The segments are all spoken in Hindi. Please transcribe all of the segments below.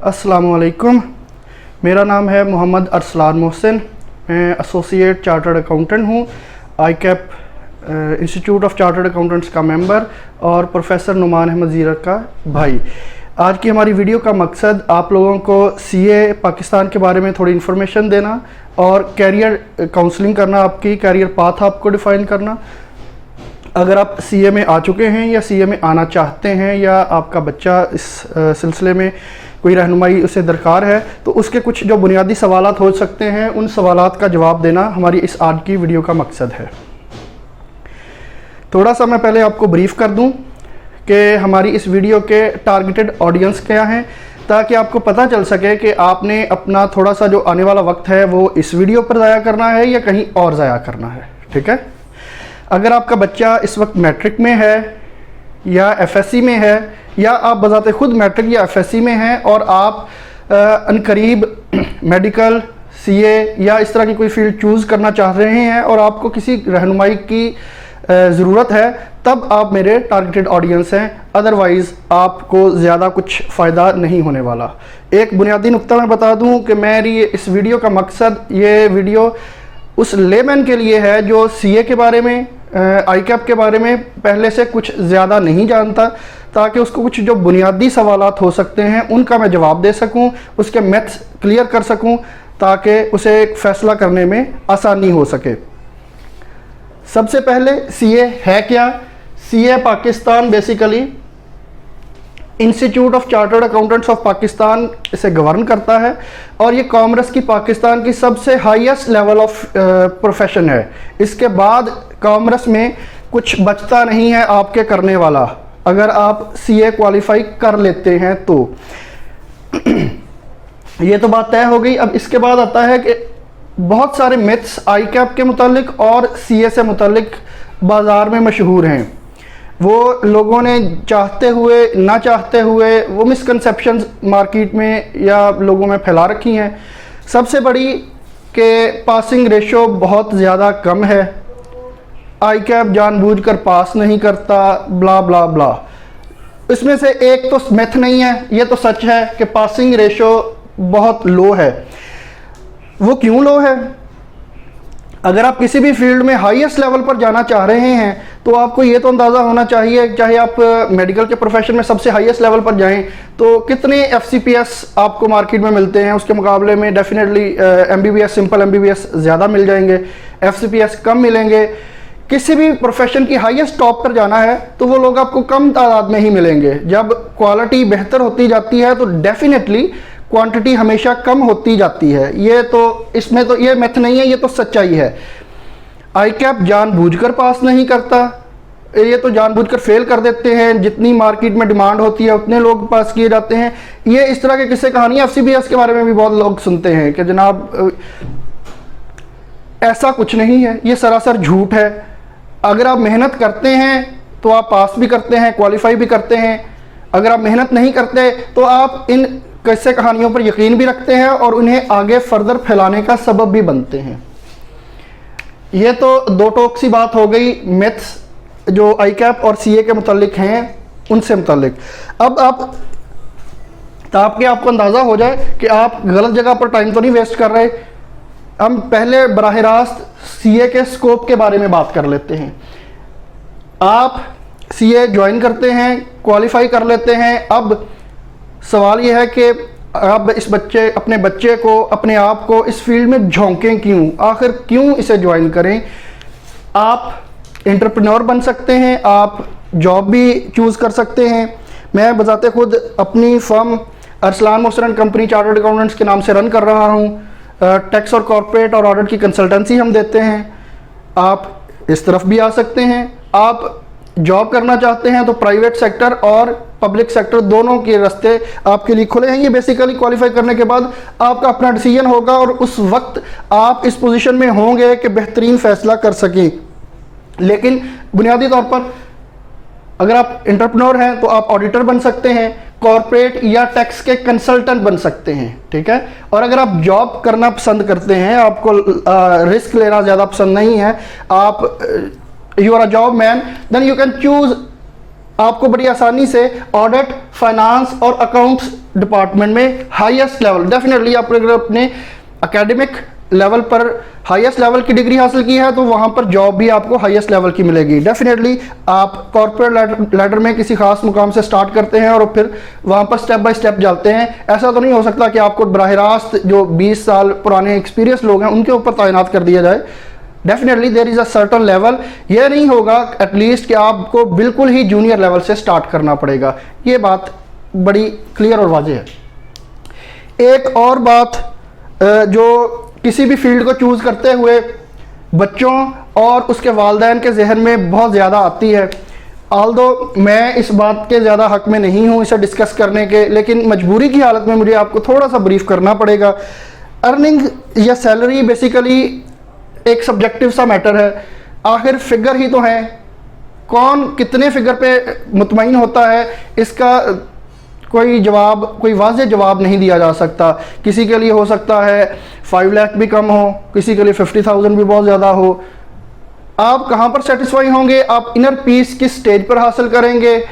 अस्सलामुअलैकुम। मेरा नाम है मोहम्मद अरसलान मोहसिन। मैं एसोसिएट चार्टर्ड अकाउंटेंट हूँ, आईकैप इंस्टीट्यूट ऑफ चार्टर्ड अकाउंटेंट्स का मेंबर और प्रोफेसर नुमान अहमद ज़ीरक का भाई। आज की हमारी वीडियो का मकसद आप लोगों को सीए पाकिस्तान के बारे में थोड़ी इन्फॉर्मेशन देना और कैरियर काउंसलिंग करना, आपकी कैरियर पाथ आपको डिफ़ाइन करना। अगर आप सीए में आ चुके हैं या सीए में आना चाहते हैं या आपका बच्चा इस सिलसिले में कोई रहनुमाई उसे दरकार है, तो उसके कुछ जो बुनियादी सवालात हो सकते हैं, उन सवालात का जवाब देना हमारी इस आज की वीडियो का मकसद है। थोड़ा सा मैं पहले आपको ब्रीफ कर दूं कि हमारी इस वीडियो के टारगेटेड ऑडियंस क्या हैं, ताकि आपको पता चल सके कि आपने अपना थोड़ा सा जो आने वाला वक्त है वो इस वीडियो पर ज़ाया करना है या कहीं और ज़ाया करना है। ठीक है। अगर आपका बच्चा इस वक्त मैट्रिक में है या एफएससी में है, या आप बजाते खुद मैट्रिक या एफएससी में हैं और आप अनकरीब मेडिकल, सीए या इस तरह की कोई फील्ड चूज़ करना चाह रहे हैं और आपको किसी रहनुमाई की ज़रूरत है, तब आप मेरे टारगेटेड ऑडियंस हैं। अदरवाइज़ आपको ज़्यादा कुछ फ़ायदा नहीं होने वाला। एक बुनियादी नुक्ता मैं बता दूं कि मेरी इस वीडियो का मकसद, ये वीडियो उस लेमैन के लिए है जो सीए के बारे में, आईकैप के बारे में पहले से कुछ ज़्यादा नहीं जानता, ताकि उसको कुछ जो बुनियादी सवालात हो सकते हैं उनका मैं जवाब दे सकूं, उसके मैथ्स क्लियर कर सकूं, ताकि उसे एक फ़ैसला करने में आसानी हो सके। सबसे पहले सीए है क्या? CA Pakistan basically institute of chartered accountants of Pakistan इसे गवर्न करता है और ये कॉमर्स की पाकिस्तान की सबसे हाईएस्ट लेवल ऑफ प्रोफेशन है। इसके बाद कॉमर्स में कुछ बचता नहीं है आपके करने वाला, अगर आप सीए क्वालिफाई कर लेते हैं तो। ये तो बात तय हो गई। अब इसके बाद आता है कि बहुत सारे मिथ्स आईकैप के मुतालिक और सीए से मुतालिक बाज़ार में मशहूर हैं। वो लोगों ने चाहते हुए ना चाहते हुए वो मिसकंसेप्शंस मार्केट में या लोगों में फैला रखी हैं। सबसे बड़ी कि पासिंग रेशो बहुत ज़्यादा कम है, आईकैप जानबूझकर पास नहीं करता, ब्ला ब्ला ब्ला। इसमें से एक तो मिथ नहीं है, ये तो सच है कि पासिंग रेशो बहुत लो है। वो क्यों लो है? अगर आप किसी भी फील्ड में हाईएस्ट लेवल पर जाना चाह रहे हैं तो आपको ये तो अंदाज़ा होना चाहिए, चाहे आप मेडिकल के प्रोफेशन में सबसे हाईएस्ट लेवल पर जाएं तो कितने एफसीपीएस आपको मार्केट में मिलते हैं, उसके मुकाबले में डेफिनेटली एमबीबीएस, सिंपल एमबीबीएस ज़्यादा मिल जाएंगे, एफसीपीएस कम मिलेंगे। किसी भी प्रोफेशन की हाईएस्ट टॉप पर जाना है तो वो लोग आपको कम तादाद में ही मिलेंगे। जब क्वालिटी बेहतर होती जाती है तो डेफिनेटली क्वांटिटी हमेशा कम होती जाती है। ये तो इसमें तो ये मैथ नहीं है, ये तो सच्चाई है। आईकैप जानबूझकर पास नहीं करता, ये तो जानबूझकर फेल कर देते हैं। जितनी मार्केट में डिमांड होती है उतने लोग पास किए जाते हैं। ये इस तरह के किस्से कहानियाँ एफसीबीएस के बारे में भी बहुत लोग सुनते हैं कि जनाब ऐसा कुछ नहीं है, ये सरासर झूठ है। अगर आप मेहनत करते हैं तो आप पास भी करते हैं, क्वालिफाई भी करते हैं। अगर आप मेहनत नहीं करते तो आप इन किस्से कहानियों पर यकीन भी रखते हैं और उन्हें आगे फर्दर फैलाने का सबब भी बनते हैं। ये तो दो टोक सी बात हो गई मिथ्स जो आईकैप और सीए के मुतालिक हैं उनसे मुतालिक। अब ताकि आपको अंदाज़ा हो जाए कि आप गलत जगह पर टाइम तो नहीं वेस्ट कर रहे, हम पहले बराह रास्त सीए के स्कोप के बारे में बात कर लेते हैं। आप सीए ज्वाइन करते हैं, क्वालिफाई कर लेते हैं। अब सवाल यह है कि आप अपने बच्चे को, अपने आप को इस फील्ड में झोंकें क्यों? आखिर क्यों इसे ज्वाइन करें? आप एंटरप्रेन्योर बन सकते हैं, आप जॉब भी चूज़ कर सकते हैं। मैं बजाते खुद अपनी firm Arsalan Mohsin company chartered accountants के नाम से रन कर रहा हूँ। टैक्स और कॉर्पोरेट और ऑडिट की कंसल्टेंसी हम देते हैं। आप इस तरफ भी आ सकते हैं। आप जॉब करना चाहते हैं तो प्राइवेट सेक्टर और पब्लिक सेक्टर दोनों के रास्ते आपके लिए खुले हैं। ये बेसिकली क्वालिफाई करने के बाद आपका अपना डिसीजन होगा और उस वक्त आप इस पोजीशन में होंगे कि बेहतरीन फैसला कर सकें। लेकिन बुनियादी तौर पर अगर आप एंटरप्रेन्योर हैं तो आप ऑडिटर बन सकते हैं, कॉर्पोरेट या टैक्स के कंसल्टेंट बन सकते हैं। ठीक है। और अगर आप जॉब करना पसंद करते हैं, आपको रिस्क लेना ज़्यादा पसंद नहीं है, आप you are a job man, then you can choose आपको बड़ी आसानी से ऑडिट, फाइनेंस और अकाउंट्स डिपार्टमेंट में हाईएस्ट लेवल, डेफिनेटली आप अगर अपने एकेडमिक लेवल पर हाईएस्ट लेवल की डिग्री हासिल की है तो वहाँ पर जॉब भी आपको हाईएस्ट लेवल की मिलेगी। डेफिनेटली आप कॉर्पोरेट लैडर में किसी खास मुकाम से स्टार्ट करते हैं और फिर वहाँ पर स्टेप बाय स्टेप जाते हैं। ऐसा तो नहीं हो सकता कि आपको बराह रास्त जो 20 साल पुराने एक्सपीरियंस लोग हैं उनके ऊपर तैनात कर दिया जाए। Definitely there is a certain level, यह नहीं होगा एटलीस्ट कि आपको बिल्कुल ही जूनियर लेवल से स्टार्ट करना पड़ेगा। ये बात बड़ी क्लियर और वाज़ेह है। एक और बात जो किसी भी फील्ड को चूज़ करते हुए बच्चों और उसके वालिदैन के जहन में बहुत ज़्यादा आती है, ऑल्दो मैं इस बात के ज़्यादा हक़ में नहीं हूँ इसे डिस्कस करने के, लेकिन मजबूरी की हालत में मुझे आपको थोड़ा सा ब्रीफ करना पड़ेगा। अर्निंग या सैलरी बेसिकली एक सब्जेक्टिव सा मैटर है। आखिर फिगर ही तो है, कौन कितने फिगर पे मुतमईन होता है इसका कोई वाज़ेह जवाब नहीं दिया जा सकता। किसी के लिए हो सकता है 5 लाख भी कम हो, किसी के लिए 50,000 भी बहुत ज़्यादा हो। आप कहाँ पर सेटिस्फाई होंगे, आप इनर पीस किस स्टेज पर हासिल करेंगे।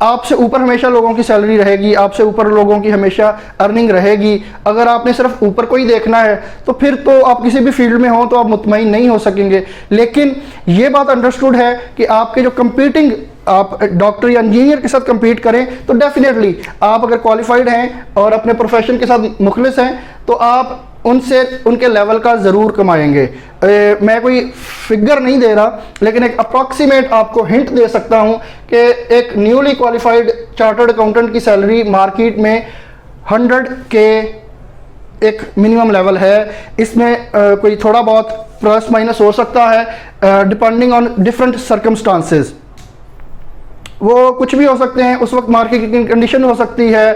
आपसे ऊपर हमेशा लोगों की सैलरी रहेगी, आपसे ऊपर लोगों की हमेशा अर्निंग रहेगी। अगर आपने सिर्फ ऊपर को ही देखना है तो फिर तो आप किसी भी फील्ड में हो तो आप मुतमईन नहीं हो सकेंगे। लेकिन ये बात अंडरस्टूड है कि आपके जो कंपीटिंग, आप डॉक्टर या इंजीनियर के साथ compete करें तो डेफिनेटली आप अगर क्वालिफाइड हैं और अपने प्रोफेशन के साथ मुखलिस हैं तो आप उनसे उनके लेवल का ज़रूर कमाएंगे। मैं कोई फिगर नहीं दे रहा, लेकिन एक अप्रॉक्सीमेट आपको हिंट दे सकता हूं कि एक न्यूली क्वालिफाइड चार्टर्ड अकाउंटेंट की सैलरी मार्केट में 100K एक मिनिमम लेवल है। इसमें कोई थोड़ा बहुत प्लस माइनस हो सकता है डिपेंडिंग ऑन डिफरेंट सर्कमस्टांसेस। वो कुछ भी हो सकते हैं, उस वक्त मार्केट की कंडीशन हो सकती है,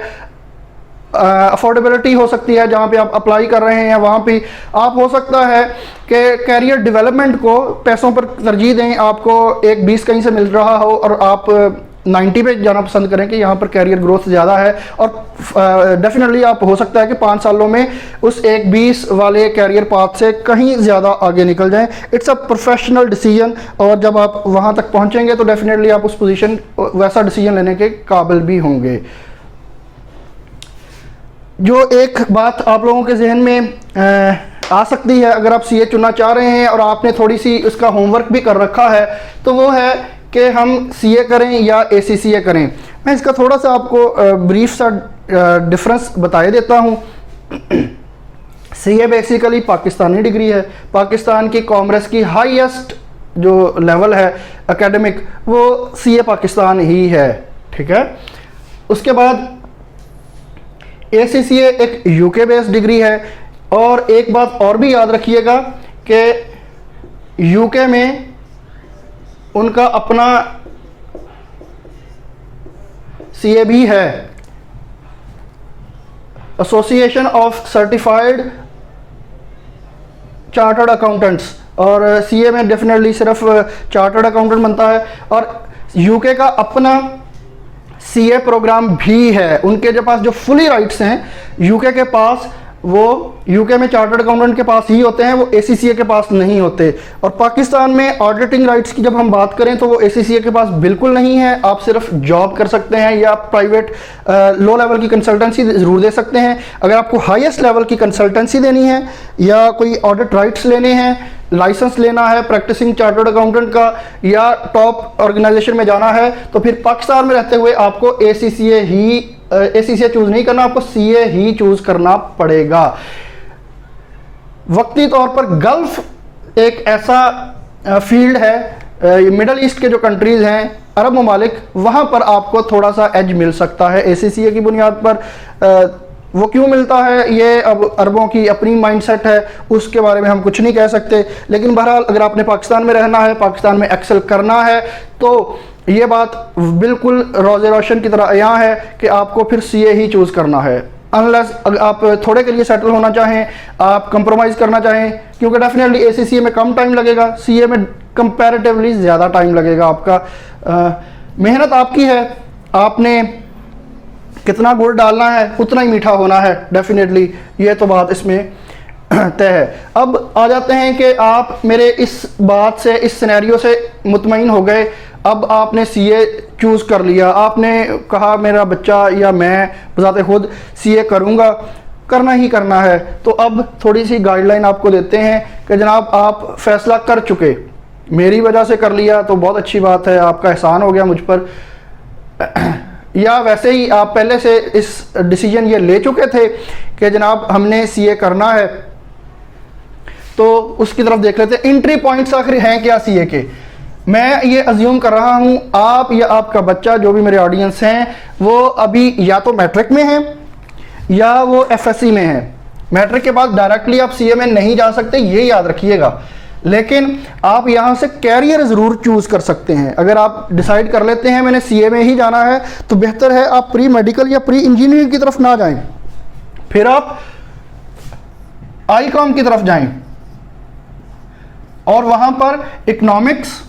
अफोर्डेबिलिटी हो सकती है जहाँ पे आप अप्लाई कर रहे हैं, वहाँ पे आप हो सकता है कि कैरियर डेवलपमेंट को पैसों पर तरजीह दें। आपको एक 20 कहीं से मिल रहा हो और आप 90 पे जाना पसंद करें कि यहाँ पर कैरियर ग्रोथ ज़्यादा है, और डेफिनेटली आप हो सकता है कि 5 सालों में उस एक 20 वाले कैरियर पाथ से कहीं ज़्यादा आगे निकल जाएं। इट्स अ प्रोफेशनल डिसीजन, और जब आप वहाँ तक पहुँचेंगे तो डेफिनेटली आप उस पोजीशन वैसा डिसीजन लेने के काबिल भी होंगे। जो एक बात आप लोगों के जहन में आ सकती है अगर आप सीए चुनना चाह रहे हैं और आपने थोड़ी सी उसका होमवर्क भी कर रखा है, तो वो है कि हम सीए करें या एसीसीए करें। मैं इसका थोड़ा सा आपको ब्रीफ सा डिफरेंस बताए देता हूँ। सीए बेसिकली पाकिस्तानी डिग्री है। पाकिस्तान की कॉमर्स की हाईएस्ट जो लेवल है एकेडमिक, वो सीए पाकिस्तान ही है, ठीक है। उसके बाद एसीसीए एक यूके बेस्ड डिग्री है। और एक बात और भी याद रखिएगा कि यूके में उनका अपना सीए भी है, association of certified chartered accountants, और सीए में डेफिनेटली सिर्फ चार्टर्ड अकाउंटेंट बनता है। और यूके का अपना सीए प्रोग्राम भी है। उनके जो पास जो फुली राइट्स हैं यूके के पास, वो यूके में चार्टर्ड अकाउंटेंट के पास ही होते हैं, वो एसीसीए के पास नहीं होते। और पाकिस्तान में ऑडिटिंग राइट्स की जब हम बात करें तो वो एसीसीए के पास बिल्कुल नहीं है। आप सिर्फ जॉब कर सकते हैं या प्राइवेट लो लेवल की कंसल्टेंसी ज़रूर दे सकते हैं। अगर आपको हाईएस्ट लेवल की कंसल्टेंसी देनी है या कोई ऑडिट राइट्स लेने हैं, लाइसेंस लेना है प्रैक्टिसिंग चार्टर्ड अकाउंटेंट का, या टॉप ऑर्गेनाइजेशन में जाना है, तो फिर पाकिस्तान में रहते हुए आपको एसीसीए चूज़ नहीं करना, आपको सीए ही चूज़ करना पड़ेगा। वक्ती तौर पर गल्फ एक ऐसा फील्ड है, मिडल ईस्ट के जो कंट्रीज़ हैं, अरब ममालिक, वहाँ पर आपको थोड़ा सा एज मिल सकता है एसीसीए की बुनियाद पर। वो क्यों मिलता है ये अब अरबों की अपनी माइंडसेट है, उसके बारे में हम कुछ नहीं कह सकते। लेकिन बहरहाल अगर आपने पाकिस्तान में रहना है, पाकिस्तान में एक्सेल करना है, तो ये बात बिल्कुल रोज़े रोशन की तरह यहाँ है कि आपको फिर सीए ही चूज़ करना है। अनलेस अगर आप थोड़े के लिए सेटल होना चाहें, आप कंप्रोमाइज़ करना चाहें, क्योंकि डेफिनेटली एसीसीए में कम टाइम लगेगा, सीए में कंपैरेटिवली ज़्यादा टाइम लगेगा आपका। मेहनत आपकी है, आपने कितना गुड़ डालना है उतना ही मीठा होना है, डेफिनेटली ये तो बात इसमें तय है। अब आ जाते हैं कि आप मेरे इस बात से, इस सिनेरियो से मुतमईन हो गए, अब आपने सीए चूज़ कर लिया, आपने कहा मेरा बच्चा या मैं बजाते खुद सीए करूँगा, करना ही करना है, तो अब थोड़ी सी गाइडलाइन आपको देते हैं कि जनाब आप फैसला कर चुके, मेरी वजह से कर लिया तो बहुत अच्छी बात है, आपका एहसान हो गया मुझ पर, या वैसे ही आप पहले से इस डिसीजन ये ले चुके थे कि जनाब हमने सीए करना है, तो उसकी तरफ देख लेते हैं। एंट्री पॉइंट्स आखिर हैं क्या सीए के। मैं ये अज्यूम कर रहा हूँ आप या आपका बच्चा, जो भी मेरे ऑडियंस हैं, वो अभी या तो मैट्रिक में है या वो एफएससी में है। मैट्रिक के बाद डायरेक्टली आप सीए में नहीं जा सकते, ये याद रखिएगा, लेकिन आप यहाँ से कैरियर ज़रूर चूज़ कर सकते हैं। अगर आप डिसाइड कर लेते हैं मैंने सीए में ही जाना है, तो बेहतर है आप प्री मेडिकल या प्री इंजीनियरिंग की तरफ ना जाएं, फिर आप आईकॉम की तरफ जाएं और वहाँ पर इकोनॉमिक्स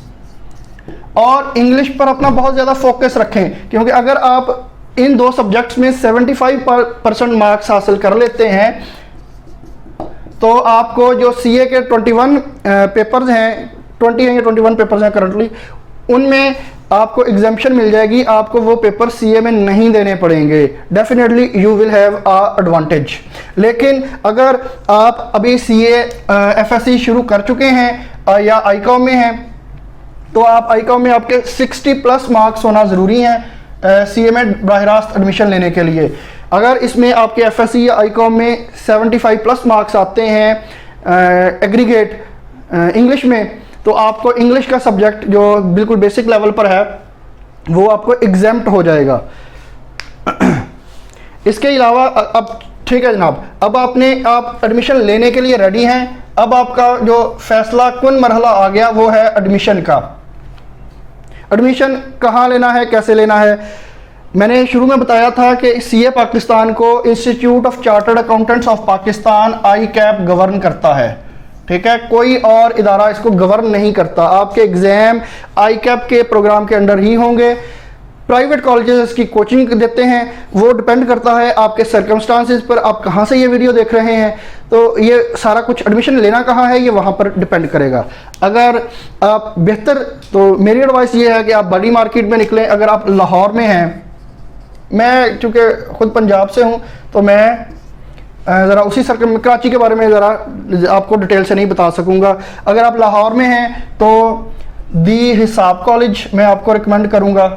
और इंग्लिश पर अपना बहुत ज़्यादा फोकस रखें, क्योंकि अगर आप इन दो सब्जेक्ट्स में 75% मार्क्स हासिल कर लेते हैं तो आपको जो सीए के 21 पेपर्स हैं, 20 हैं या 21 पेपर्स हैं करंटली, उनमें आपको एग्जाम्पशन मिल जाएगी, आपको वो पेपर सीए में नहीं देने पड़ेंगे। Definitely you will have a advantage. लेकिन अगर आप अभी सीए एफएससी शुरू कर चुके हैं या आईकॉम में हैं, तो आप आईकॉम में आपके 60+ मार्क्स होना ज़रूरी हैं सीए में बराह रास्त एडमिशन लेने के लिए। अगर इसमें आपके एफएससी या आईकॉम में 75+ मार्क्स आते हैं एग्रीगेट इंग्लिश में, तो आपको इंग्लिश का सब्जेक्ट जो बिल्कुल बेसिक लेवल पर है वो आपको एग्जेम्प्ट हो जाएगा। इसके अलावा अब ठीक है जनाब, अब आप एडमिशन लेने के लिए रेडी हैं। अब आपका जो फैसला कुन मरहला आ गया वो है एडमिशन का। एडमिशन कहाँ लेना है, कैसे लेना है। मैंने शुरू में बताया था कि सीए पाकिस्तान को institute of chartered accountants of Pakistan ICAP govern करता है, ठीक है, कोई और इदारा इसको गवर्न नहीं करता। आपके एग्ज़ाम ICAP के प्रोग्राम के अंडर ही होंगे। प्राइवेट कॉलेजेस इसकी कोचिंग देते हैं, वो डिपेंड करता है आपके सर्कमस्टांसिस पर, आप कहाँ से ये वीडियो देख रहे हैं, तो ये सारा कुछ एडमिशन लेना कहाँ है ये वहाँ पर डिपेंड करेगा। अगर आप बेहतर, तो मेरी एडवाइस ये है कि आप बड़ी मार्केट में निकलें। अगर आप लाहौर में हैं, मैं चूँकि ख़ुद पंजाब से हूँ तो मैं ज़रा उसी सर्कल, कराची के बारे में ज़रा आपको डिटेल से नहीं बता सकूँगा। अगर आप लाहौर में हैं तो दी हिसाब कॉलेज मैं आपको रिकमेंड करूँगा,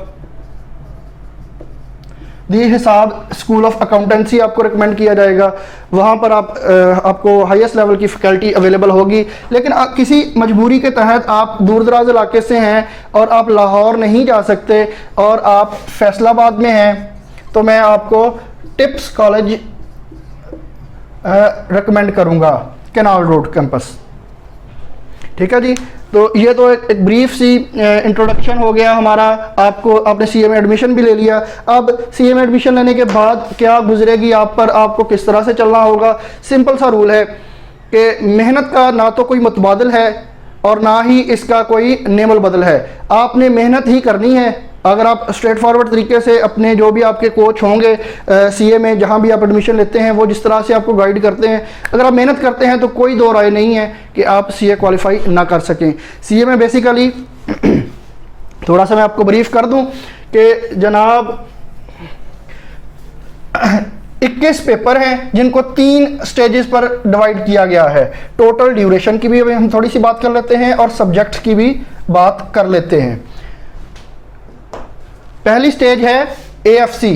दी हिसाब स्कूल ऑफ अकाउंटेंसी आपको रिकमेंड किया जाएगा। वहाँ पर आपको हाईएस्ट लेवल की फैकल्टी अवेलेबल होगी। लेकिन किसी मजबूरी के तहत आप दूर दराज इलाके से हैं और आप लाहौर नहीं जा सकते और आप फैसलाबाद में हैं, तो मैं आपको टिप्स कॉलेज रिकमेंड करूँगा, कैनाल रोड कैंपस। ठीक है जी, तो ये तो एक ब्रीफ सी इंट्रोडक्शन हो गया हमारा। आपने सीए में एडमिशन भी ले लिया। अब सीए में एडमिशन लेने के बाद क्या गुजरेगी आप पर, आपको किस तरह से चलना होगा। सिंपल सा रूल है कि मेहनत का ना तो कोई मुतबादल है और ना ही इसका कोई नेमल बदल है। आपने मेहनत ही करनी है। अगर आप स्ट्रेट फॉरवर्ड तरीके से अपने जो भी आपके कोच होंगे सीए में, जहाँ भी आप एडमिशन लेते हैं, वो जिस तरह से आपको गाइड करते हैं, अगर आप मेहनत करते हैं तो कोई दो राय नहीं है कि आप सीए क्वालिफाई ना कर सकें। सीए में बेसिकली थोड़ा सा मैं आपको ब्रीफ कर दूं कि जनाब 21 पेपर हैं जिनको 3 स्टेजेस पर डिवाइड किया गया है। टोटल ड्यूरेशन की भी हम थोड़ी सी बात कर लेते हैं और सब्जेक्ट की भी बात कर लेते हैं। पहली स्टेज है AFC।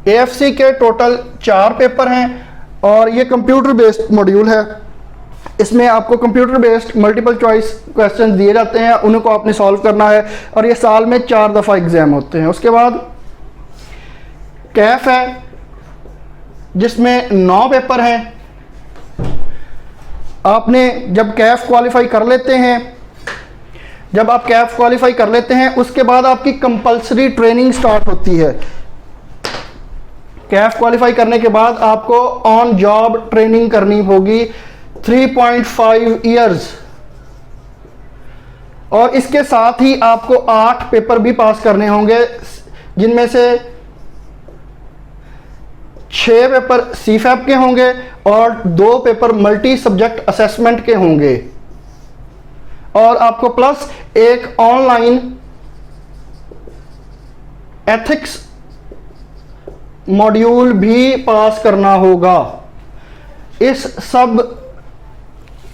AFC के टोटल 4 पेपर हैं और ये कंप्यूटर बेस्ड मॉड्यूल है। इसमें आपको computer based multiple choice question दिए जाते हैं, उनको आपने सॉल्व करना है और ये साल में 4 दफ़ा एग्जाम होते हैं। उसके बाद कैफ है जिसमें 9 पेपर हैं। आपने जब कैफ क्वालिफाई कर लेते हैं, जब आप कैफ क्वालिफाई कर लेते हैं उसके बाद आपकी कंपलसरी ट्रेनिंग स्टार्ट होती है। कैफ क्वालिफाई करने के बाद आपको ऑन जॉब ट्रेनिंग करनी होगी 3.5 इयर्स, और इसके साथ ही आपको 8 पेपर भी पास करने होंगे, जिनमें से 6 पेपर CFAP के होंगे और 2 पेपर मल्टी सब्जेक्ट असेसमेंट के होंगे। और आपको प्लस एक ऑनलाइन एथिक्स मॉड्यूल भी पास करना होगा। इस सब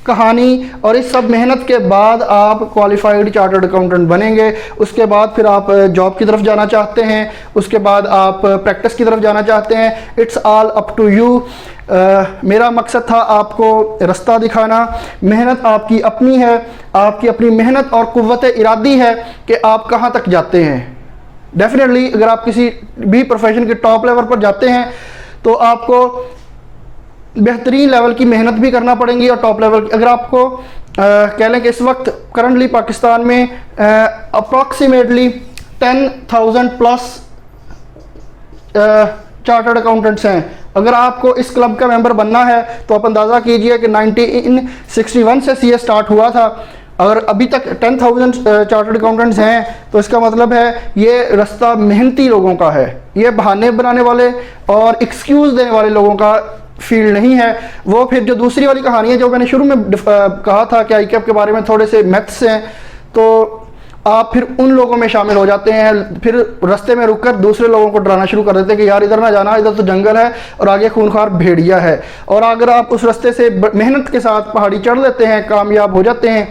कहानी और इस सब मेहनत के बाद आप क्वालिफाइड चार्टर्ड अकाउंटेंट बनेंगे। उसके बाद फिर आप जॉब की तरफ जाना चाहते हैं, उसके बाद आप प्रैक्टिस की तरफ जाना चाहते हैं, it's all up to you. मेरा मकसद था आपको रास्ता दिखाना। मेहनत आपकी अपनी है, आपकी अपनी मेहनत और कुव्वत इरादी है कि आप कहाँ तक जाते हैं। डेफिनेटली अगर आप किसी भी प्रोफेशन के टॉप लेवल पर जाते हैं तो आपको बेहतरीन लेवल की मेहनत भी करना पड़ेगी और टॉप लेवल अगर आपको कह लें कि इस वक्त करंटली पाकिस्तान में अप्रॉक्सीमेटली 10,000 प्लस चार्टर्ड अकाउंटेंट्स हैं। अगर आपको इस क्लब का मेंबर बनना है तो आप अंदाज़ा कीजिए कि 1961 से सीए स्टार्ट हुआ था। अगर अभी तक 10,000 चार्टर्ड अकाउंटेंट्स हैं तो इसका मतलब है ये रास्ता मेहनती लोगों का है, ये बहाने बनाने वाले और एक्सक्यूज़ देने वाले लोगों का फील्ड नहीं है। वो फिर जो दूसरी वाली कहानी है जो मैंने शुरू में कहा था कि आईकैप के बारे में थोड़े से मैथ्स हैं, तो आप फिर उन लोगों में शामिल हो जाते हैं। फिर रास्ते में रुककर दूसरे लोगों को डराना शुरू कर देते हैं कि यार इधर ना जाना, इधर तो जंगल है और आगे खूनखार भेड़िया है। और अगर आप उस रास्ते से मेहनत के साथ पहाड़ी चढ़ लेते हैं, कामयाब हो जाते हैं,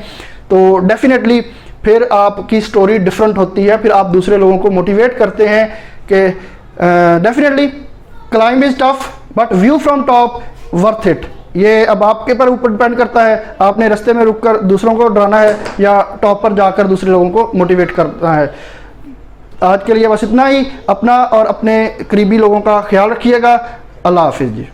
तो डेफिनेटली फिर आपकी स्टोरी डिफरेंट होती है। फिर आप दूसरे लोगों को मोटिवेट करते हैं कि definitely climb is tough but view from top worth it. ये अब आपके पर ऊपर डिपेंड करता है, आपने रास्ते में रुककर दूसरों को डराना है या टॉप पर जाकर दूसरे लोगों को मोटिवेट करना है। आज के लिए बस इतना ही। अपना और अपने करीबी लोगों का ख्याल रखिएगा। अल्लाह हाफिज़ जी।